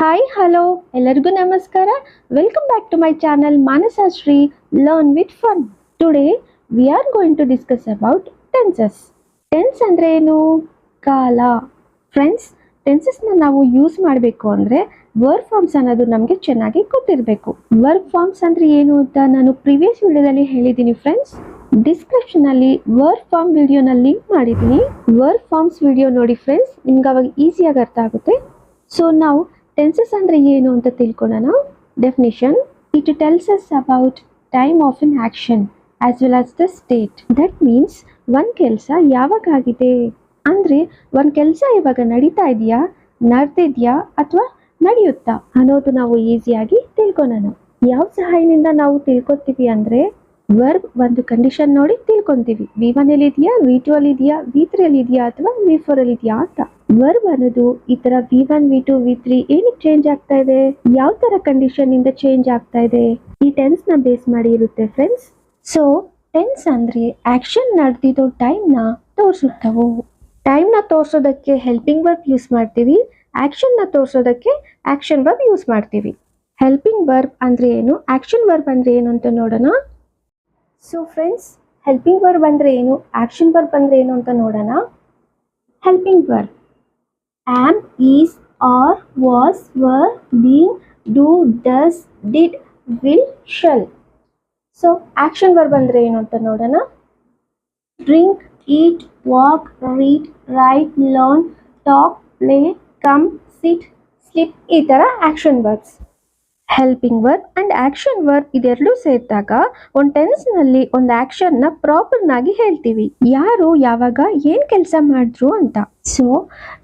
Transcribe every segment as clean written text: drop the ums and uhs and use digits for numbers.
Hi hello ಎಲ್ಲರಿಗೂ ನಮಸ್ಕಾರ. Welcome back to my channel Manasashree learn with fun. Today we are going to discuss about tenses. Tense ಅಂದರೆ ಏನು? ಕಾಲ. Friends, ಟೆನ್ಸಸ್ನ ನಾವು use ಮಾಡಬೇಕು ಅಂದರೆ ವರ್ಬ್ ಫಾರ್ಮ್ಸ್ ಅನ್ನೋದು ನಮಗೆ ಚೆನ್ನಾಗಿ ಗೊತ್ತಿರಬೇಕು. ವರ್ಬ್ ಫಾರ್ಮ್ಸ್ ಅಂದರೆ ಏನು ಅಂತ ನಾನು ಪ್ರಿವಿಯಸ್ ವಿಡಿಯೋದಲ್ಲಿ ಹೇಳಿದ್ದೀನಿ ಫ್ರೆಂಡ್ಸ್. ಡಿಸ್ಕ್ರಿಪ್ಷನಲ್ಲಿ ವರ್ಬ್ ಫಾರ್ಮ್ ವಿಡಿಯೋನ ಲಿಂಕ್ ಮಾಡಿದ್ದೀನಿ. ವರ್ಬ್ ಫಾರ್ಮ್ಸ್ ವಿಡಿಯೋ ನೋಡಿ ಫ್ರೆಂಡ್ಸ್, ನಿಮ್ಗೆ ಅವಾಗ ಈಸಿಯಾಗಿ ಅರ್ಥ ಆಗುತ್ತೆ. ಸೊ ನಾವು ಟೆನ್ಸಸ್ ಅಂದರೆ ಏನು ಅಂತ ತಿಳ್ಕೊಳ್ಳೋಣ. Definition: it tells us about time of N action as well as the state. That means ಒಂದು ಕೆಲಸ ಯಾವಾಗ ಆಗಿದೆ ಅಂದರೆ ಒಂದು ಕೆಲಸ ಇವಾಗ ನಡೀತಾ ಇದೆಯಾ, ನಡೆದಿದೆಯಾ ಅಥವಾ ನಡೆಯುತ್ತಾ ಅನ್ನೋದು ನಾವು ಈಸಿಯಾಗಿ ತಿಳ್ಕೊಳ್ಳೋಣ. ಯಾವ ಸಹಾಯದಿಂದ ನಾವು ತಿಳ್ಕೊತೀವಿ ಅಂದರೆ ವರ್ಬ್ ಒಂದು ಕಂಡೀಷನ್ ನೋಡಿ ತಿಳ್ಕೊಂತೀವಿ. V1 ಅಲ್ಲಿ ಇದೆಯಾ, V2 ಅಲ್ಲಿ ಇದೆಯಾ, V3 ಅಲ್ಲಿ ಇದೆಯಾ ಅಥವಾ V4 ಅಲ್ಲಿ ಇದೆಯಾ ಅಂತ. ವರ್ಬ್ ಅನ್ನೋದು ಈ ತರ V1, V2, V3 ಏನಕ್ಕೆ ಚೇಂಜ್ ಆಗ್ತಾ ಇದೆ, ಯಾವ ತರ ಕಂಡೀಷನ್ ಇಂದ ಚೇಂಜ್ ಆಗ್ತಾ ಇದೆ, ಈ ಟೆನ್ಸ್ ನ ಬೇಸ್ ಮಾಡಿ ಇರುತ್ತೆ ಫ್ರೆಂಡ್ಸ್. ಸೊ ಟೆನ್ಸ್ ಅಂದ್ರೆ ಆಕ್ಷನ್ ನಡೆದಿದ್ದು ಟೈಮ್ ನ ತೋರಿಸುತ್ತವು. ಟೈಮ್ ನ ತೋರಿಸೋದಕ್ಕೆ ಹೆಲ್ಪಿಂಗ್ ವರ್ಬ್ ಯೂಸ್ ಮಾಡ್ತೀವಿ, ಆಕ್ಷನ್ ನ ತೋರಿಸೋದಕ್ಕೆ ಆಕ್ಷನ್ ವರ್ಬ್ ಯೂಸ್ ಮಾಡ್ತೀವಿ. ಹೆಲ್ಪಿಂಗ್ ವರ್ಬ್ ಅಂದ್ರೆ ಏನು, ಆಕ್ಷನ್ ವರ್ಬ್ ಅಂದ್ರೆ ಏನು ಅಂತ ನೋಡೋಣ. ಸೊ ಫ್ರೆಂಡ್ಸ್, ಹೆಲ್ಪಿಂಗ್ ವರ್ಬ್ ಅಂದ್ರೆ ಏನು, ಆಕ್ಷನ್ ವರ್ಬ್ ಅಂದ್ರೆ ಏನು ಅಂತ ನೋಡೋಣ. Helping verb: am, is, are, was, were, been, do, does, did, will, shall. So action verb ಅಂದ್ರೆ ಏನು ಅಂತ ನೋಡೋಣ. Drink, eat, walk, read, write, learn, talk, play, come, sit, sleep, ಈ ಥರ action verbs. Helping verb and action verb ಇದೆರಡೂ ಸೇರಿದಾಗ ಒಂದು ಟೆನ್ಸ್ನಲ್ಲಿ ಒಂದು ಆಕ್ಷನ್ನ ಪ್ರಾಪರ್ನಾಗಿ ಹೇಳ್ತೀವಿ, ಯಾರು ಯಾವಾಗ ಏನು ಕೆಲಸ ಮಾಡಿದ್ರು ಅಂತ. ಸೊ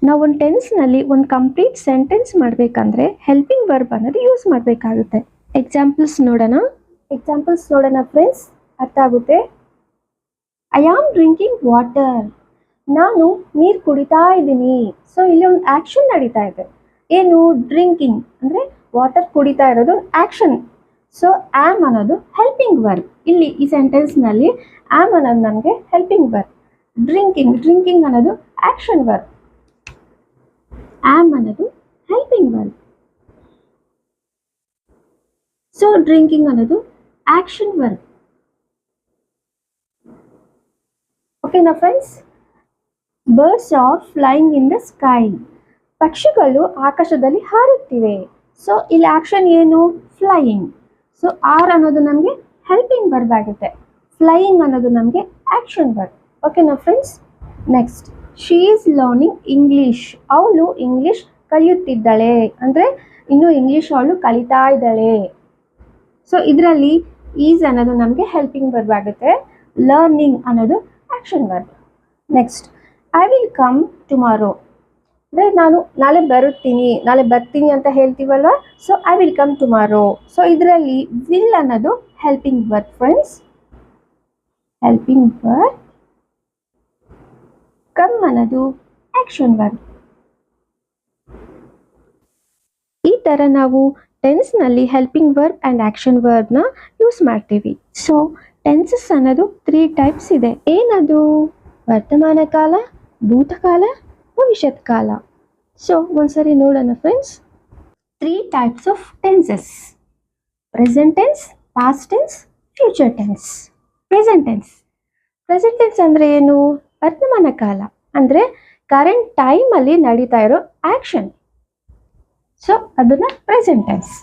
ನಾವು ಒಂದು ಟೆನ್ಸ್ನಲ್ಲಿ ಒಂದು ಕಂಪ್ಲೀಟ್ ಸೆಂಟೆನ್ಸ್ ಮಾಡಬೇಕಂದ್ರೆ ಹೆಲ್ಪಿಂಗ್ ವರ್ಬ್ ಅನ್ನೋದು ಯೂಸ್ ಮಾಡಬೇಕಾಗುತ್ತೆ. ಎಕ್ಸಾಂಪಲ್ಸ್ ನೋಡೋಣ ಫ್ರೆಂಡ್ಸ್, ಅರ್ಥ ಆಗುತ್ತೆ. ಐ ಆಮ್ ಡ್ರಿಂಕಿಂಗ್ ವಾಟರ್, ನಾನು ನೀರು ಕುಡಿತಾ ಇದ್ದೀನಿ. ಸೊ ಇಲ್ಲಿ ಒಂದು ಆಕ್ಷನ್ ನಡೀತಾ ಇದೆ, ಏನು, ಡ್ರಿಂಕಿಂಗ್ ಅಂದರೆ ವಾಟರ್ ಕುಡಿತಾ ಇರೋದು ಆಕ್ಷನ್. ಸೊ ಆಮ್ ಅನ್ನೋದು ಹೆಲ್ಪಿಂಗ್ ವರ್ಬ್. ಇಲ್ಲಿ ಈ ಸೆಂಟೆನ್ಸ್ನಲ್ಲಿ ಆಮ್ ಅನ್ನೋದು ನಮಗೆ ಹೆಲ್ಪಿಂಗ್ ವರ್ಬ್. ಡ್ರಿಂಕಿಂಗ್ ಅನ್ನೋದು ಆಕ್ಷನ್ ವರ್ಬ್, ಆಮ್ ಅನ್ನೋದು ಹೆಲ್ಪಿಂಗ್ ವರ್ಬ್. ಸೊ ಡ್ರಿಂಕಿಂಗ್ ಅನ್ನೋದು ಆಕ್ಷನ್ ವರ್ಬ್. ಓಕೆನಾ friends? Birds are flying in the sky, ಪಕ್ಷಿಗಳು ಆಕಾಶದಲ್ಲಿ ಹಾರುತ್ತಿವೆ. ಸೊ ಇಲ್ಲಿ ಆಕ್ಷನ್ ಏನು, ಫ್ಲೈಯಿಂಗ್. ಸೊ ಆರ್ ಅನ್ನೋದು ನಮಗೆ ಹೆಲ್ಪಿಂಗ್ ವರ್ಬ್ ಆಗುತ್ತೆ, ಫ್ಲೈಯಿಂಗ್ ಅನ್ನೋದು ನಮಗೆ ಆಕ್ಷನ್ ವರ್ಬ್. ಓಕೆನಾ friends? Next, she is learning English, ಅವಳು ಇಂಗ್ಲೀಷ್ ಕಲಿಯುತ್ತಿದ್ದಾಳೆ ಅಂದರೆ ಇನ್ನು ಇಂಗ್ಲೀಷ್ ಅವಳು ಕಲಿತಾ ಇದ್ದಾಳೆ. ಸೊ ಇದರಲ್ಲಿ ಈಸ್ ಅನ್ನೋದು ನಮಗೆ ಹೆಲ್ಪಿಂಗ್ ವರ್ಬ್ ಆಗುತ್ತೆ, ಲರ್ನಿಂಗ್ ಅನ್ನೋದು action verb. Next, I will come tomorrow ಅಂದರೆ ನಾನು ನಾಳೆ ಬರ್ತೀನಿ ಅಂತ ಹೇಳ್ತೀವಲ್ವ. So I will come tomorrow. So ಇದರಲ್ಲಿ ವಿಲ್ ಅನ್ನೋದು helping verb friends, helping verb. Come ಅನ್ನೋದು ಆಕ್ಷನ್ ವರ್ಬ್. ಈ ಥರ ನಾವು ಟೆನ್ಸ್ನಲ್ಲಿ ಹೆಲ್ಪಿಂಗ್ ವರ್ಬ್ ಆ್ಯಂಡ್ ಆಕ್ಷನ್ ವರ್ಬ್ನ ಯೂಸ್ ಮಾಡ್ತೀವಿ. ಸೊ ಟೆನ್ಸಸ್ ಅನ್ನೋದು 3 ಟೈಪ್ಸ್ ಇದೆ. ಏನದು? ವರ್ತಮಾನ ಕಾಲ, ಭೂತಕಾಲ, ಭವಿಷ್ಯತ್ ಕಾಲ. ಸೊ ಒಂದ್ಸರಿ ನೋಡೋಣ friends. 3 types of tenses: present tense, past tense, future tense. Present tense ಅಂದರೆ ಏನು? ವರ್ತಮಾನ ಕಾಲ ಅಂದರೆ ಕರೆಂಟ್ ಟೈಮಲ್ಲಿ ನಡೀತಾ ಇರೋ ಆಕ್ಷನ್. ಸೊ ಅದನ್ನ present tense.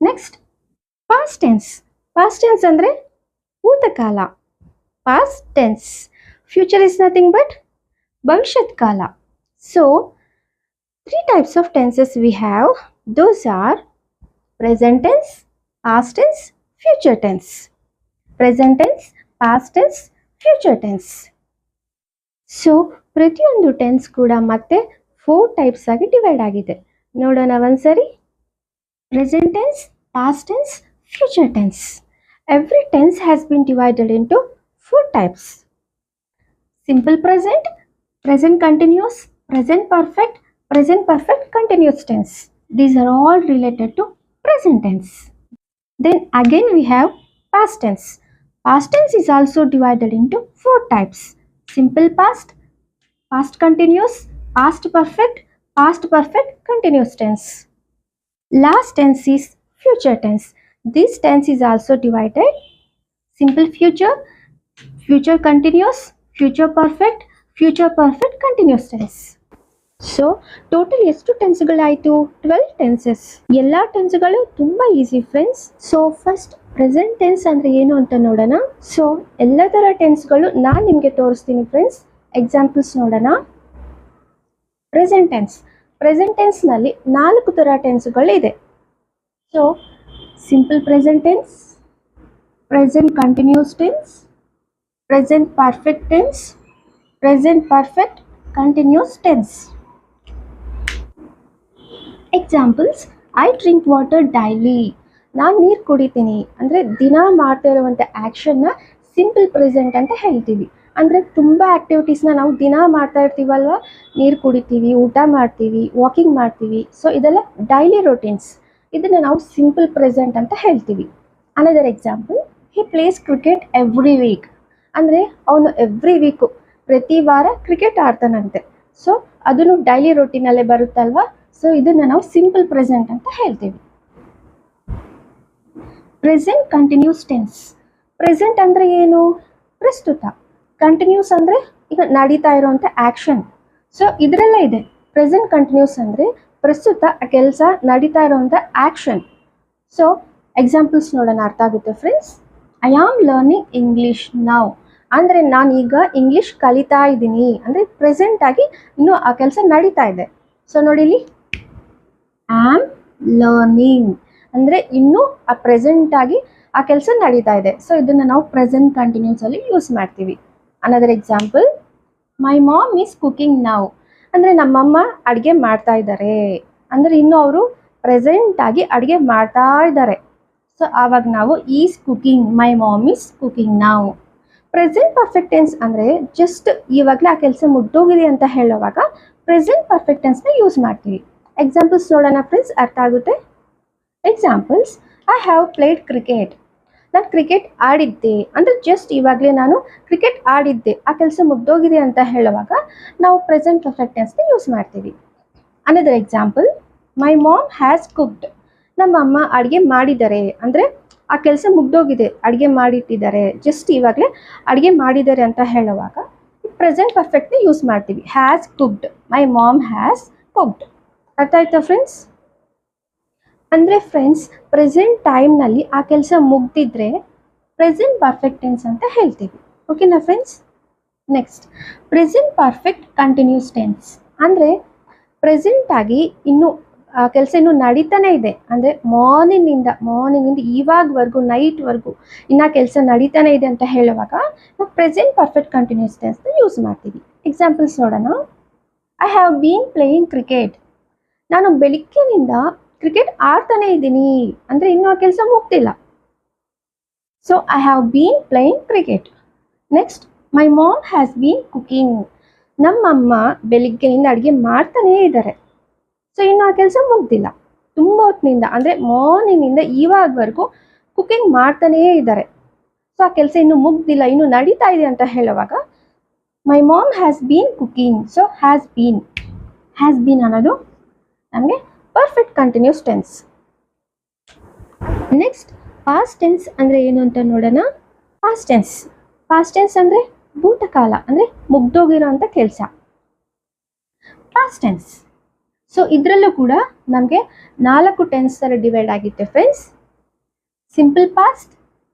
Next, past tense ಅಂದರೆ ಭೂತಕಾಲ, past tense. Future is nothing but ಭವಿಷ್ಯತ್ ಕಾಲ. So 3 types of tenses we have. Those are present tense, past tense, future tense. Present tense, past tense, future tense. So ಪ್ರತಿಯೊಂದು tense ಕೂಡ ಮತ್ತೆ 4 types ಆಗಿ divide ಆಗಿದೆ. ನೋಡೋಣ ಒಂದ್ಸರಿ. Present tense, past tense, future tense. Every tense has been divided into 4 types. Simple present, present continuous, present perfect continuous tense. These are all related to present tense. Then again we have past tense. Past tense is also divided into 4 types. Simple past, past continuous, past perfect continuous tense. Last tense is future tense. This tense is also divided simple future, future continuous, future perfect continuous tense. So total ಎಷ್ಟು ಟೆನ್ಸ್ಗಳಾಯಿತು? 12 tenses. ಎಲ್ಲ ಟೆನ್ಸ್ಗಳು ತುಂಬ easy friends. So first present tense ಅಂದರೆ ಏನು ಅಂತ ನೋಡೋಣ. So ಎಲ್ಲ ಥರ ಟೆನ್ಸ್ಗಳು ನಾನು ನಿಮಗೆ ತೋರಿಸ್ತೀನಿ ಫ್ರೆಂಡ್ಸ್. ಎಕ್ಸಾಂಪಲ್ಸ್ ನೋಡೋಣ. ಪ್ರೆಸೆಂಟ್ ಟೆನ್ಸ್ನಲ್ಲಿ 4 ಥರ ಟೆನ್ಸ್ಗಳಿದೆ. So simple present tense, present continuous tense, present perfect tense, present perfect continuous tense. Examples, I drink water daily. ನಾನು ನೀರು ಕುಡಿತೀನಿ ಅಂದರೆ ದಿನ ಮಾಡ್ತಾ ಇರುವಂಥ ಆ್ಯಕ್ಷನ್ನ ಸಿಂಪಲ್ ಪ್ರೆಸೆಂಟ್ ಅಂತ ಹೇಳ್ತೀವಿ. ಅಂದರೆ ತುಂಬ ಆ್ಯಕ್ಟಿವಿಟೀಸ್ನ ನಾವು ದಿನ ಮಾಡ್ತಾ ಇರ್ತೀವಲ್ವ, ನೀರು ಕುಡಿತೀವಿ, ಊಟ ಮಾಡ್ತೀವಿ, ವಾಕಿಂಗ್ ಮಾಡ್ತೀವಿ. ಸೊ ಇದೆಲ್ಲ ಡೈಲಿ ರೊಟೀನ್ಸ್. ಇದನ್ನು ನಾವು ಸಿಂಪಲ್ ಪ್ರೆಸೆಂಟ್ ಅಂತ ಹೇಳ್ತೀವಿ. ಅನದರ್ ಎಕ್ಸಾಂಪಲ್, ಹಿ ಪ್ಲೇಸ್ ಕ್ರಿಕೆಟ್ ಎವ್ರಿ ವೀಕ್. ಅಂದರೆ ಅವನು ಎವ್ರಿ ವೀಕು ಪ್ರತಿ ವಾರ ಕ್ರಿಕೆಟ್ ಆಡ್ತಾನಂತೆ. ಸೊ ಅದನ್ನು ಡೈಲಿ ರೊಟೀನಲ್ಲೇ ಬರುತ್ತಲ್ವ. ಸೊ ಇದನ್ನು ನಾವು ಸಿಂಪಲ್ ಪ್ರೆಸೆಂಟ್ ಅಂತ ಹೇಳ್ತೀವಿ. Present continuous tense. ಪ್ರೆಸೆಂಟ್ ಅಂದರೆ ಏನು? ಪ್ರಸ್ತುತ. ಕಂಟಿನ್ಯೂಸ್ ಅಂದರೆ ಈಗ ನಡೀತಾ ಇರುವಂಥ ಆ್ಯಕ್ಷನ್. ಸೊ ಇದರೆಲ್ಲ ಇದೆ. ಪ್ರೆಸೆಂಟ್ ಕಂಟಿನ್ಯೂಸ್ ಅಂದರೆ ಪ್ರಸ್ತುತ ಕೆಲಸ ನಡೀತಾ ಇರುವಂಥ ಆ್ಯಕ್ಷನ್. ಸೊ ಎಕ್ಸಾಂಪಲ್ಸ್ ನೋಡೋಣ, ಅರ್ಥ ಆಗುತ್ತೆ friends. I am learning English now. ಅಂದರೆ ನಾನೀಗ ಇಂಗ್ಲೀಷ್ ಕಲಿತಾ ಇದ್ದೀನಿ ಅಂದರೆ ಪ್ರೆಸೆಂಟಾಗಿ ಇನ್ನೂ ಆ ಕೆಲಸ ನಡೀತಾ ಇದೆ. ಸೊ ನೋಡಿ ಇಲ್ಲಿ, ಆಮ್ ಲರ್ನಿಂಗ್ ಅಂದರೆ ಇನ್ನೂ ಆ ಪ್ರೆಸೆಂಟಾಗಿ ಆ ಕೆಲಸ ನಡೀತಾ ಇದೆ. ಸೊ ಇದನ್ನು ನಾವು ಪ್ರೆಸೆಂಟ್ ಕಂಟಿನ್ಯೂಸಲ್ಲಿ ಯೂಸ್ ಮಾಡ್ತೀವಿ. Another example, my mom is cooking now. ಅಂದರೆ ನಮ್ಮಮ್ಮ ಅಡುಗೆ ಮಾಡ್ತಾ ಇದ್ದಾರೆ ಅಂದರೆ ಇನ್ನೂ ಅವರು ಪ್ರೆಸೆಂಟಾಗಿ ಅಡುಗೆ ಮಾಡ್ತಾ ಇದ್ದಾರೆ. ಸೊ ಆವಾಗ ನಾವು is cooking, my mom is cooking now. Present perfect tense ಅಂದರೆ ಜಸ್ಟ್ ಇವಾಗಲೇ ಆ ಕೆಲಸ ಮುಗ್ದೋಗಿದೆ ಅಂತ ಹೇಳುವಾಗ ಪ್ರೆಸೆಂಟ್ ಪರ್ಫೆಕ್ಟ್ ಟೆನ್ಸ್ನ ಯೂಸ್ ಮಾಡ್ತೀವಿ. ಎಕ್ಸಾಂಪಲ್ಸ್ ನೋಡೋಣ ಫ್ರೆಂಡ್ಸ್, ಅರ್ಥ ಆಗುತ್ತೆ. Examples, I have played cricket. ನಾನು ಕ್ರಿಕೆಟ್ ಆಡಿದ್ದೆ ಅಂದರೆ ಜಸ್ಟ್ ಇವಾಗಲೇ ನಾನು ಕ್ರಿಕೆಟ್ ಆಡಿದ್ದೆ, ಆ ಕೆಲಸ ಮುಗ್ದೋಗಿದೆ ಅಂತ ಹೇಳುವಾಗ ನಾವು ಪ್ರೆಸೆಂಟ್ ಪರ್ಫೆಕ್ಟ್ ಟೆನ್ಸ್ನ ಯೂಸ್ ಮಾಡ್ತೀವಿ. Another example, my mom has cooked. ನಮ್ಮ ಅಮ್ಮ ಅಡುಗೆ ಮಾಡಿದ್ದಾರೆ ಅಂದರೆ ಆ ಕೆಲಸ ಮುಗ್ದೋಗಿದೆ, ಅಡುಗೆ ಮಾಡಿಟ್ಟಿದ್ದಾರೆ, ಜಸ್ಟ್ ಇವಾಗಲೇ ಅಡುಗೆ ಮಾಡಿದ್ದಾರೆ ಅಂತ ಹೇಳುವಾಗ ಪ್ರೆಸೆಂಟ್ ಪರ್ಫೆಕ್ಟ್ನ ಯೂಸ್ ಮಾಡ್ತೀವಿ. Has cooked, my mom has cooked. ಅರ್ಥ ಆಯ್ತಾ ಫ್ರೆಂಡ್ಸ್? ಅಂದರೆ ಫ್ರೆಂಡ್ಸ್, ಪ್ರೆಸೆಂಟ್ ಟೈಮ್ನಲ್ಲಿ ಆ ಕೆಲಸ ಮುಗ್ದಿದ್ರೆ ಪ್ರೆಸೆಂಟ್ ಪರ್ಫೆಕ್ಟ್ ಟೆನ್ಸ್ ಅಂತ ಹೇಳ್ತೀವಿ. ಓಕೆನಾ friends? Next, present perfect continuous tense. ಅಂದರೆ ಪ್ರೆಸೆಂಟಾಗಿ ಇನ್ನೂ ಆ ಕೆಲಸ ಇನ್ನೂ ನಡೀತಾನೆ ಇದೆ ಅಂದರೆ ಮಾರ್ನಿಂಗಿಂದ ಇವಾಗವರೆಗೂ ನೈಟ್ವರೆಗೂ ಇನ್ನೂ ಕೆಲಸ ನಡೀತಾನೆ ಇದೆ ಅಂತ ಹೇಳುವಾಗ ನಾವು ಪ್ರೆಸೆಂಟ್ ಪರ್ಫೆಕ್ಟ್ ಕಂಟಿನ್ಯೂಸ್ ಟೆನ್ಸ್ನ ಯೂಸ್ ಮಾಡ್ತೀವಿ. ಎಕ್ಸಾಂಪಲ್ಸ್ ನೋಡೋಣ. I have been playing cricket. ನಾನು ಬೆಳಿಗ್ಗೆನಿಂದ ಕ್ರಿಕೆಟ್ ಆಡ್ತಾನೆ ಇದ್ದೀನಿ ಅಂದರೆ ಇನ್ನೂ ಆ ಕೆಲಸ ಮುಗ್ದಿಲ್ಲ. So I have been playing cricket. Next, my mom has been cooking. ನಮ್ಮಮ್ಮ ಬೆಳಿಗ್ಗೆಯಿಂದ ಅಡುಗೆ ಮಾಡ್ತಾನೇ ಇದ್ದಾರೆ. ಸೊ ಇನ್ನು ಆ ಕೆಲಸ ಮುಗ್ದಿಲ್ಲ, ತುಂಬ ಹೊತ್ತಿನಿಂದ ಅಂದರೆ ಮಾರ್ನಿಂಗಿಂದ ಇವಾಗವರೆಗೂ ಕುಕಿಂಗ್ ಮಾಡ್ತಾನೇ ಇದ್ದಾರೆ. ಸೊ ಆ ಕೆಲಸ ಇನ್ನೂ ಮುಗ್ದಿಲ್ಲ, ಇನ್ನೂ ನಡೀತಾ ಇದೆ ಅಂತ ಹೇಳುವಾಗ my mom has been cooking. So has been ಅನ್ನೋದು ನಮಗೆ perfect continuous tense. Next, past tense ಅಂದರೆ ಏನು ಅಂತ ನೋಡೋಣ. ಪಾಸ್ಟ್ ಟೆನ್ಸ್ ಅಂದರೆ ಭೂತಕಾಲ ಅಂದರೆ ಮುಗ್ದೋಗಿರೋ ಅಂಥ ಕೆಲಸ. Past tense. ಸೊ ಇದರಲ್ಲೂ ಕೂಡ ನಮಗೆ 4 ಟೆನ್ಸ್ ಥರ ಡಿವೈಡ್ ಆಗುತ್ತೆ friends. Simple past,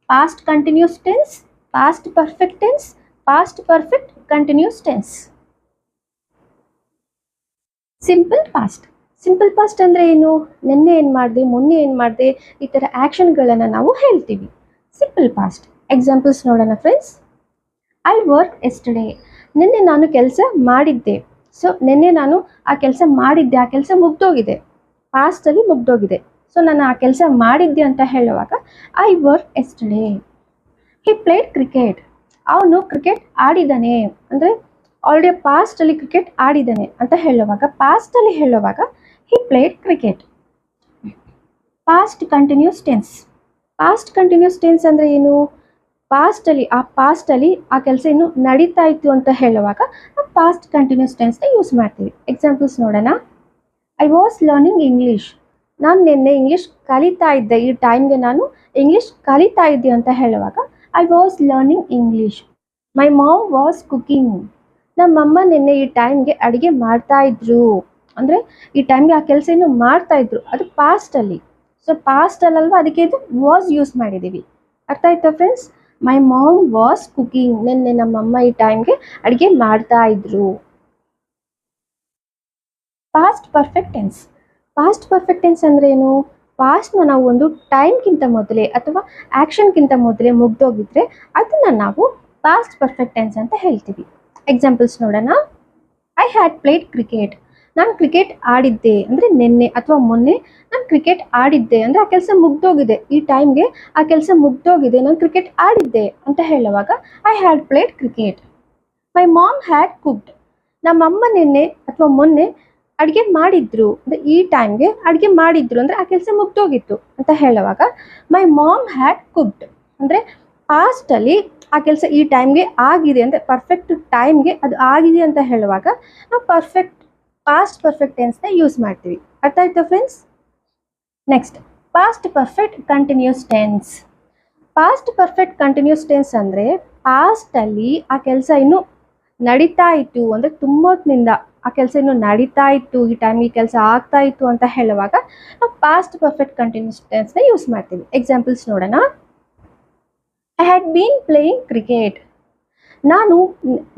past continuous tense, past perfect tense, past perfect continuous tense. Simple past ಅಂದರೆ ಏನು? ನಿನ್ನೆ ಏನು ಮಾಡಿದೆ, ಮೊನ್ನೆ ಏನು ಮಾಡಿದೆ, ಈ ಥರ ಆ್ಯಕ್ಷನ್ಗಳನ್ನು ನಾವು ಹೇಳ್ತೀವಿ. Simple past. ಎಕ್ಸಾಂಪಲ್ಸ್ ನೋಡೋಣ ಫ್ರೆಂಡ್ಸ್. I work yesterday. ನಿನ್ನೆ ನಾನು ಕೆಲಸ ಮಾಡಿದ್ದೆ. ಸೊ ನಿನ್ನೆ ನಾನು ಆ ಕೆಲಸ ಮಾಡಿದ್ದೆ, ಆ ಕೆಲಸ ಮುಗ್ದೋಗಿದೆ, ಪಾಸ್ಟಲ್ಲಿ ಮುಗ್ದೋಗಿದೆ. ಸೊ ನಾನು ಆ ಕೆಲಸ ಮಾಡಿದ್ದೆ ಅಂತ ಹೇಳುವಾಗ I work yesterday. He played cricket. ಅವನು ಕ್ರಿಕೆಟ್ ಆಡಿದ್ದಾನೆ ಅಂದರೆ ಆಲ್ರೆಡಿ ಪಾಸ್ಟಲ್ಲಿ ಕ್ರಿಕೆಟ್ ಆಡಿದ್ದಾನೆ ಅಂತ ಹೇಳುವಾಗ ಪಾಸ್ಟಲ್ಲಿ ಹೇಳುವಾಗ he played cricket. Past continuous tense ಅಂದರೆ ಏನು? ಪಾಸ್ಟಲ್ಲಿ ಆ ಕೆಲಸ ಇನ್ನೂ ನಡೀತಾ ಇತ್ತು ಅಂತ ಹೇಳುವಾಗ ಪಾಸ್ಟ್ ಕಂಟಿನ್ಯೂಸ್ ಟೆನ್ಸ್ನ ಯೂಸ್ ಮಾಡ್ತೀವಿ. ಎಕ್ಸಾಂಪಲ್ಸ್ ನೋಡೋಣ. I was learning English. ನಾನು ನಿನ್ನೆ ಇಂಗ್ಲೀಷ್ ಕಲಿತಾ ಇದ್ದೆ, ಈ ಟೈಮ್ಗೆ ನಾನು ಇಂಗ್ಲೀಷ್ ಕಲಿತಾ ಇದ್ದೆ ಅಂತ ಹೇಳುವಾಗ I was learning English. My mom was cooking. ನಮ್ಮಮ್ಮ ನಿನ್ನೆ ಈ ಟೈಮ್ಗೆ ಅಡುಗೆ ಮಾಡ್ತಾ ಇದ್ರು. ಅಂದರೆ ಈ ಟೈಮ್ಗೆ ಆ ಕೆಲಸ ಏನು ಮಾಡ್ತಾ ಇದ್ರು, ಅದು ಪಾಸ್ಟಲ್ಲಿ. ಸೊ ಪಾಸ್ಟಲ್ಲಲ್ವ, ಅದಕ್ಕೆ ಇದು ವಾಸ್ ಯೂಸ್ ಮಾಡಿದ್ದೀವಿ. ಅರ್ಥ ಆಯ್ತಾ friends? My mom was cooking. ನಿನ್ನೆ ನಮ್ಮಮ್ಮ ಈ ಟೈಮ್ಗೆ ಅಡುಗೆ ಮಾಡ್ತಾ ಇದ್ರು. Past perfect tense. Past perfect tense ಅಂದರೆ ಏನು? ಪಾಸ್ಟ್ನ ನಾವು ಒಂದು ಟೈಮ್ಗಿಂತ ಮೊದಲೇ ಅಥವಾ ಆ್ಯಕ್ಷನ್ಗಿಂತ ಮೊದಲೇ ಮುಗ್ದೋಗಿದ್ರೆ ಅದನ್ನು ನಾವು ಪಾಸ್ಟ್ ಪರ್ಫೆಕ್ಟ್ ಟೆನ್ಸ್ ಅಂತ ಹೇಳ್ತೀವಿ. ಎಕ್ಸಾಂಪಲ್ಸ್ ನೋಡೋಣ. I had played cricket. ನಾನು ಕ್ರಿಕೆಟ್ ಆಡಿದ್ದೆ ಅಂದರೆ ನಿನ್ನೆ ಅಥವಾ ಮೊನ್ನೆ ನಾನು ಕ್ರಿಕೆಟ್ ಆಡಿದ್ದೆ ಅಂದರೆ ಆ ಕೆಲಸ ಮುಗ್ದೋಗಿದೆ, ಈ ಟೈಮ್ಗೆ ಆ ಕೆಲಸ ಮುಗ್ದೋಗಿದೆ, ನಾನು ಕ್ರಿಕೆಟ್ ಆಡಿದ್ದೆ ಅಂತ ಹೇಳುವಾಗ I had played cricket. My mom had cooked. ನಮ್ಮಮ್ಮ ನಿನ್ನೆ ಅಥವಾ ಮೊನ್ನೆ ಅಡುಗೆ ಮಾಡಿದ್ರು ಅಂದರೆ ಈ ಟೈಮ್ಗೆ ಅಡುಗೆ ಮಾಡಿದ್ರು ಅಂದರೆ ಆ ಕೆಲಸ ಮುಗ್ದೋಗಿತ್ತು ಅಂತ ಹೇಳುವಾಗ ಮೈ ಮಾಮ್ ಹ್ಯಾಡ್ ಕುಕ್ಡ್. ಅಂದರೆ ಪಾಸ್ಟಲ್ಲಿ ಆ ಕೆಲಸ ಈ ಟೈಮ್ಗೆ ಆಗಿದೆ ಅಂದರೆ ಪರ್ಫೆಕ್ಟ್ ಟೈಮ್ಗೆ ಅದು ಆಗಿದೆ ಅಂತ ಹೇಳುವಾಗ ನಾವು ಪಾಸ್ಟ್ ಪರ್ಫೆಕ್ಟ್ ಟೆನ್ಸ್ನ ಯೂಸ್ ಮಾಡ್ತೀವಿ. ಅರ್ಥ ಆಯ್ತಾ friends? Next, past perfect continuous tense. Past perfect continuous tense ಅಂದರೆ ಪಾಸ್ಟಲ್ಲಿ ಆ ಕೆಲಸ ಇನ್ನೂ ನಡೀತಾ ಇತ್ತು ಅಂದರೆ ತುಂಬ ಹೊತ್ತಿನಿಂದ ಆ ಕೆಲಸ ಇನ್ನೂ ನಡೀತಾ ಇತ್ತು, ಈ ಟೈಮ್ಗೆ ಈ ಕೆಲಸ ಆಗ್ತಾ ಇತ್ತು ಅಂತ ಹೇಳುವಾಗ ನಾವು ಪಾಸ್ಟ್ ಪರ್ಫೆಕ್ಟ್ ಕಂಟಿನ್ಯೂಸ್ ಟೆನ್ಸ್ನ ಯೂಸ್ ಮಾಡ್ತೀವಿ. ಎಕ್ಸಾಂಪಲ್ಸ್ ನೋಡೋಣ. I had been playing cricket. ನಾನು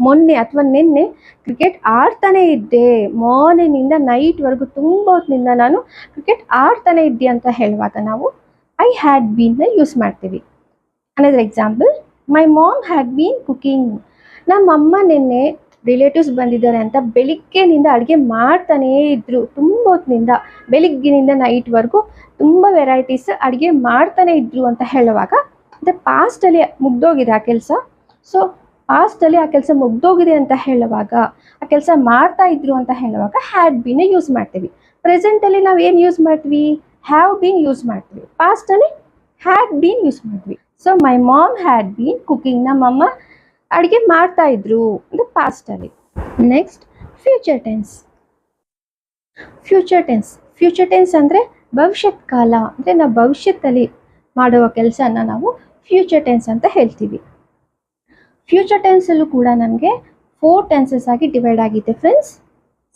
ಮೊನ್ನೆ ಅಥವಾ ನಿನ್ನೆ ಕ್ರಿಕೆಟ್ ಆಡ್ತಾನೆ ಇದ್ದೆ, ಮಾರ್ನಿಂಗಿಂದ ನೈಟ್ವರೆಗೂ ತುಂಬ ಹೊತ್ತಿನಿಂದ ನಾನು ಕ್ರಿಕೆಟ್ ಆಡ್ತಾನೆ ಇದ್ದೆ ಅಂತ ಹೇಳುವಾಗ ನಾವು ಐ ಹ್ಯಾಡ್ ಬೀನ್ನ ಯೂಸ್ ಮಾಡ್ತೀವಿ. Another example, my mom had been cooking. ನಮ್ಮಮ್ಮ ನಿನ್ನೆ ರಿಲೇಟಿವ್ಸ್ ಬಂದಿದ್ದಾರೆ ಅಂತ ಬೆಳಿಗ್ಗೆನಿಂದ ಅಡುಗೆ ಮಾಡ್ತಾನೇ ಇದ್ದರು, ತುಂಬ ಹೊತ್ತಿನಿಂದ ಬೆಳಿಗ್ಗಿನಿಂದ ನೈಟ್ವರೆಗೂ ತುಂಬ ವೆರೈಟೀಸ್ ಅಡುಗೆ ಮಾಡ್ತಾನೆ ಇದ್ದರು ಅಂತ ಹೇಳುವಾಗ ಅಂದರೆ ಪಾಸ್ಟಲ್ಲಿ ಮುಗ್ದೋಗಿದೆ ಆ ಕೆಲಸ. ಸೊ ಪಾಸ್ಟಲ್ಲಿ ಆ ಕೆಲಸ ಮುಗ್ದೋಗಿದೆ ಅಂತ ಹೇಳುವಾಗ, ಆ ಕೆಲಸ ಮಾಡ್ತಾ ಇದ್ರು ಅಂತ ಹೇಳುವಾಗ ಹ್ಯಾಡ್ ಬೀನೇ ಯೂಸ್ ಮಾಡ್ತೀವಿ. ಪ್ರೆಸೆಂಟಲ್ಲಿ ನಾವು ಏನು ಯೂಸ್ ಮಾಡ್ತೀವಿ? ಹ್ಯಾವ್ ಬೀನ್ ಯೂಸ್ ಮಾಡ್ತೀವಿ. ಪಾಸ್ಟಲ್ಲಿ ಹ್ಯಾಡ್ ಬೀನ್ ಯೂಸ್ ಮಾಡ್ತೀವಿ. So my mom had been cooking. ನಮ್ಮಮ್ಮ ಅಡುಗೆ ಮಾಡ್ತಾ ಇದ್ರು ಅಂದರೆ ಪಾಸ್ಟಲ್ಲಿ. Next, future tense. Future tense. Future tense ಅಂದರೆ ಭವಿಷ್ಯತ್ ಕಾಲ, ಅಂದರೆ ನಾವು ಭವಿಷ್ಯದಲ್ಲಿ ಮಾಡುವ ಕೆಲಸನ ನಾವು ಫ್ಯೂಚರ್ ಟೆನ್ಸ್ ಅಂತ ಹೇಳ್ತೀವಿ. ಫ್ಯೂಚರ್ ಟೆನ್ಸಲ್ಲೂ ಕೂಡ ನಮಗೆ 4 ಟೆನ್ಸಸ್ ಆಗಿ ಡಿವೈಡ್ ಆಗಿದೆ friends.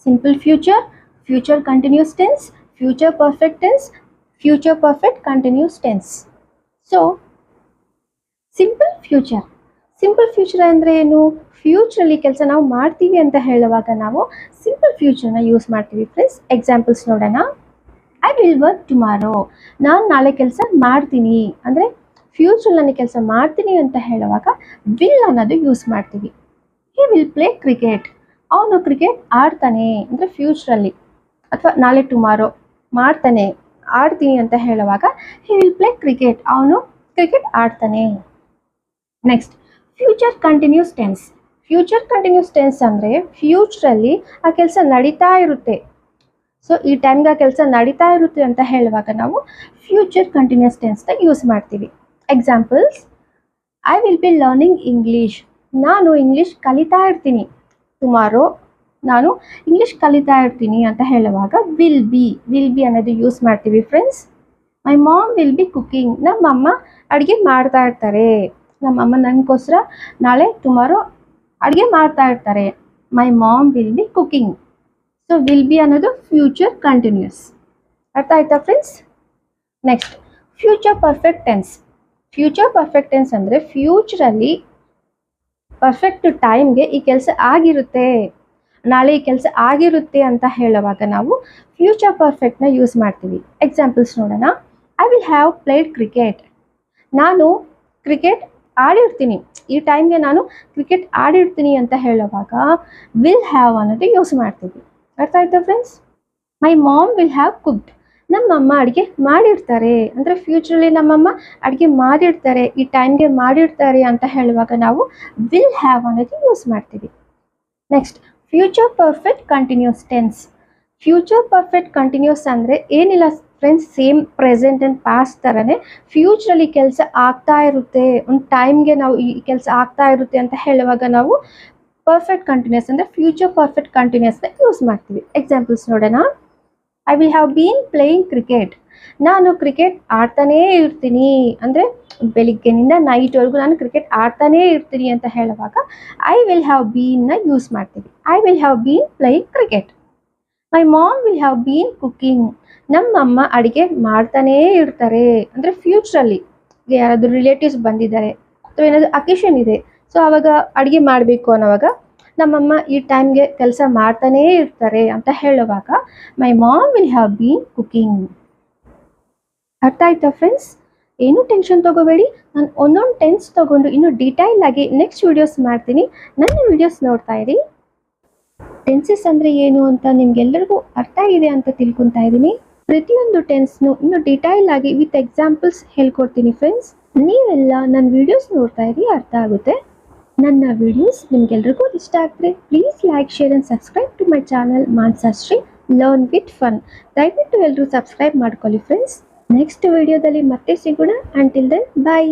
Simple future, future continuous tense, future perfect tense, future perfect continuous tense. So simple future. Simple future ಅಂದರೆ ಏನು? ಫ್ಯೂಚರಲ್ಲಿ ಕೆಲಸ ನಾವು ಮಾಡ್ತೀವಿ ಅಂತ ಹೇಳುವಾಗ ನಾವು ಸಿಂಪಲ್ ಫ್ಯೂಚರ್ನ ಯೂಸ್ ಮಾಡ್ತೀವಿ ಫ್ರೆಂಡ್ಸ್. ಎಕ್ಸಾಂಪಲ್ಸ್ ನೋಡೋಣ. I will work tomorrow. ನಾನು ನಾಳೆ ಕೆಲಸ ಮಾಡ್ತೀನಿ ಅಂದರೆ ಫ್ಯೂಚರಲ್ಲಿ ನನಗೆ ಕೆಲಸ ಮಾಡ್ತೀನಿ ಅಂತ ಹೇಳುವಾಗ ವಿಲ್ ಅನ್ನೋದು ಯೂಸ್ ಮಾಡ್ತೀವಿ. ಹಿ ವಿಲ್ ಪ್ಲೇ ಕ್ರಿಕೆಟ್. ಅವನು ಕ್ರಿಕೆಟ್ ಆಡ್ತಾನೆ ಅಂದರೆ ಫ್ಯೂಚರಲ್ಲಿ, ಅಥವಾ ನಾಳೆ ಟುಮಾರೋ ಮಾಡ್ತಾನೆ ಆಡ್ತೀನಿ ಅಂತ ಹೇಳುವಾಗ ಹಿ ವಿಲ್ ಪ್ಲೇ ಕ್ರಿಕೆಟ್. ಅವನು ಕ್ರಿಕೆಟ್ ಆಡ್ತಾನೆ. Next, future continuous tense. Future continuous tense ಅಂದರೆ ಫ್ಯೂಚರಲ್ಲಿ ಆ ಕೆಲಸ ನಡೀತಾ ಇರುತ್ತೆ. ಸೊ ಈ ಟೈಮ್ಗೆ ಆ ಕೆಲಸ ನಡೀತಾ ಇರುತ್ತೆ ಅಂತ ಹೇಳುವಾಗ ನಾವು ಫ್ಯೂಚರ್ ಕಂಟಿನ್ಯೂಸ್ ಟೆನ್ಸ್ನ ಯೂಸ್ ಮಾಡ್ತೀವಿ. Examples, I will be learning English. ನಾನು ಇಂಗ್ಲೀಷ್ ಕಲಿತಾ ಇರ್ತೀನಿ. ಟುಮಾರೋ ನಾನು ಇಂಗ್ಲೀಷ್ ಕಲಿತಾ ಇರ್ತೀನಿ ಅಂತ ಹೇಳುವಾಗ ವಿಲ್ ಬಿ ಅನ್ನೋದು ಯೂಸ್ ಮಾಡ್ತೀವಿ friends. My mom will be cooking. ನಮ್ಮಮ್ಮ ಅಡುಗೆ ಮಾಡ್ತಾ ಇರ್ತಾರೆ. ನಮ್ಮಮ್ಮ ನನಗೋಸ್ಕರ ನಾಳೆ ಟುಮಾರೋ ಅಡುಗೆ ಮಾಡ್ತಾ ಇರ್ತಾರೆ. My mom will be cooking. So will be ಅನ್ನೋದು ಫ್ಯೂಚರ್ ಕಂಟಿನ್ಯೂಸ್. ಅರ್ಥ ಆಯ್ತಾ friends? Next, future perfect tense. Future perfect tense ಅಂದರೆ ಫ್ಯೂಚರಲ್ಲಿ ಪರ್ಫೆಕ್ಟ್ ಟೈಮ್ಗೆ ಈ ಕೆಲಸ ಆಗಿರುತ್ತೆ, ನಾಳೆ ಈ ಕೆಲಸ ಆಗಿರುತ್ತೆ ಅಂತ ಹೇಳುವಾಗ ನಾವು ಫ್ಯೂಚರ್ ಪರ್ಫೆಕ್ಟ್ನ ಯೂಸ್ ಮಾಡ್ತೀವಿ. ಎಕ್ಸಾಂಪಲ್ಸ್ ನೋಡೋಣ. I will have played cricket. ನಾನು ಕ್ರಿಕೆಟ್ ಆಡಿರ್ತೀನಿ, ಈ ಟೈಮ್ಗೆ ನಾನು ಕ್ರಿಕೆಟ್ ಆಡಿರ್ತೀನಿ ಅಂತ ಹೇಳುವಾಗ ವಿಲ್ ಹ್ಯಾವ್ ಅನ್ನೋದು ಯೂಸ್ ಮಾಡ್ತೀವಿ. ಅರ್ಥ ಆಯ್ತಾ friends? My mom will have cooked. ನಮ್ಮಮ್ಮ ಅಡುಗೆ ಮಾಡಿರ್ತಾರೆ ಅಂದರೆ ಫ್ಯೂಚರಲ್ಲಿ ನಮ್ಮಮ್ಮ ಅಡುಗೆ ಮಾಡಿರ್ತಾರೆ, ಈ ಟೈಮ್ಗೆ ಮಾಡಿರ್ತಾರೆ ಅಂತ ಹೇಳುವಾಗ ನಾವು ವಿಲ್ ಹ್ಯಾವ್ ಅನ್ನೋದು ಯೂಸ್ ಮಾಡ್ತೀವಿ. Next, future perfect continuous tense. Future perfect continuous ಅಂದರೆ ಏನಿಲ್ಲ friends, same present and past ಥರನೇ ಫ್ಯೂಚರಲ್ಲಿ ಕೆಲಸ ಆಗ್ತಾ ಇರುತ್ತೆ, ಒಂದು ಟೈಮ್ಗೆ ನಾವು ಈ ಕೆಲಸ ಆಗ್ತಾ ಇರುತ್ತೆ ಅಂತ ಹೇಳುವಾಗ ನಾವು ಪರ್ಫೆಕ್ಟ್ ಕಂಟಿನ್ಯೂಸ್ ಅಂದರೆ ಫ್ಯೂಚರ್ ಪರ್ಫೆಕ್ಟ್ ಕಂಟಿನ್ಯೂಸ್ನ ಯೂಸ್ ಮಾಡ್ತೀವಿ. ಎಕ್ಸಾಂಪಲ್ಸ್ ನೋಡೋಣ. I will have been playing cricket. ನಾನು ಕ್ರಿಕೆಟ್ ಆಡ್ತಾನೇ ಇರ್ತೀನಿ, ಅಂದರೆ ಬೆಳಿಗ್ಗೆನಿಂದ ನೈಟ್ವರೆಗೂ ನಾನು ಕ್ರಿಕೆಟ್ ಆಡ್ತಾನೇ ಇರ್ತೀನಿ ಅಂತ ಹೇಳುವಾಗ ಐ ವಿಲ್ ಹ್ಯಾವ್ ಬೀನ್ನ ಯೂಸ್ ಮಾಡ್ತೀವಿ. I will have been playing cricket. My mom will have been cooking. ನಮ್ಮಮ್ಮ ಅಡುಗೆ ಮಾಡ್ತಾನೇ ಇರ್ತಾರೆ, ಅಂದರೆ ಫ್ಯೂಚರಲ್ಲಿ ಯಾರಾದರೂ ರಿಲೇಟಿವ್ಸ್ ಬಂದಿದ್ದಾರೆ ಅಥವಾ ಏನಾದರೂ ಅಕೇಶನ್ ಇದೆ, ಸೊ ಆವಾಗ ಅಡುಗೆ ಮಾಡಬೇಕು ಅನ್ನೋವಾಗ ನಮ್ಮಮ್ಮ ಈ ಟೈಮ್ಗೆ ಕೆಲಸ ಮಾಡ್ತಾನೇ ಇರ್ತಾರೆ ಅಂತ ಹೇಳುವಾಗ my ma'am will have been cooking. ಅರ್ಥ ಆಯ್ತಾ ಫ್ರೆಂಡ್ಸ್? ಏನೂ ಟೆನ್ಷನ್ ತೊಗೋಬೇಡಿ, ನಾನು ಒಂದೊಂದು ಟೆನ್ಸ್ ತೊಗೊಂಡು ಇನ್ನೂ ಡೀಟೈಲ್ ಆಗಿ ನೆಕ್ಸ್ಟ್ ವೀಡಿಯೋಸ್ ಮಾಡ್ತೀನಿ. ನನ್ನ ವೀಡಿಯೋಸ್ ನೋಡ್ತಾ ಇರಿ. ಟೆನ್ಸಸ್ ಅಂದರೆ ಏನು ಅಂತ ನಿಮ್ಗೆಲ್ಲರಿಗೂ ಅರ್ಥ ಇದೆ ಅಂತ ತಿಳ್ಕೊತಾ ಇದ್ದೀನಿ. ಪ್ರತಿಯೊಂದು ಟೆನ್ಸ್ನು ಇನ್ನೂ ಡೀಟೈಲ್ ಆಗಿ ವಿತ್ ಎಕ್ಸಾಂಪಲ್ಸ್ ಹೇಳ್ಕೊಡ್ತೀನಿ ಫ್ರೆಂಡ್ಸ್. ನೀವೆಲ್ಲ ನನ್ನ ವೀಡಿಯೋಸ್ ನೋಡ್ತಾ ಇರಿ, ಅರ್ಥ ಆಗುತ್ತೆ. ನನ್ನ ವೀಡಿಯೋಸ್ ನಿಮ್ಗೆಲ್ರಿಗೂ ಇಷ್ಟ ಆಗ್ತದೆ, please like, share and subscribe to my channel Manasashree learn with fun. ದಯವಿಟ್ಟು ಎಲ್ಲರೂ ಸಬ್ಸ್ಕ್ರೈಬ್ ಮಾಡ್ಕೊಳ್ಳಿ ಫ್ರೆಂಡ್ಸ್. ನೆಕ್ಸ್ಟ್ ವಿಡಿಯೋದಲ್ಲಿ ಮತ್ತೆ ಸಿಗೋಣ. ಅಂಟಿಲ್ ದೆನ್ ಬಾಯ್.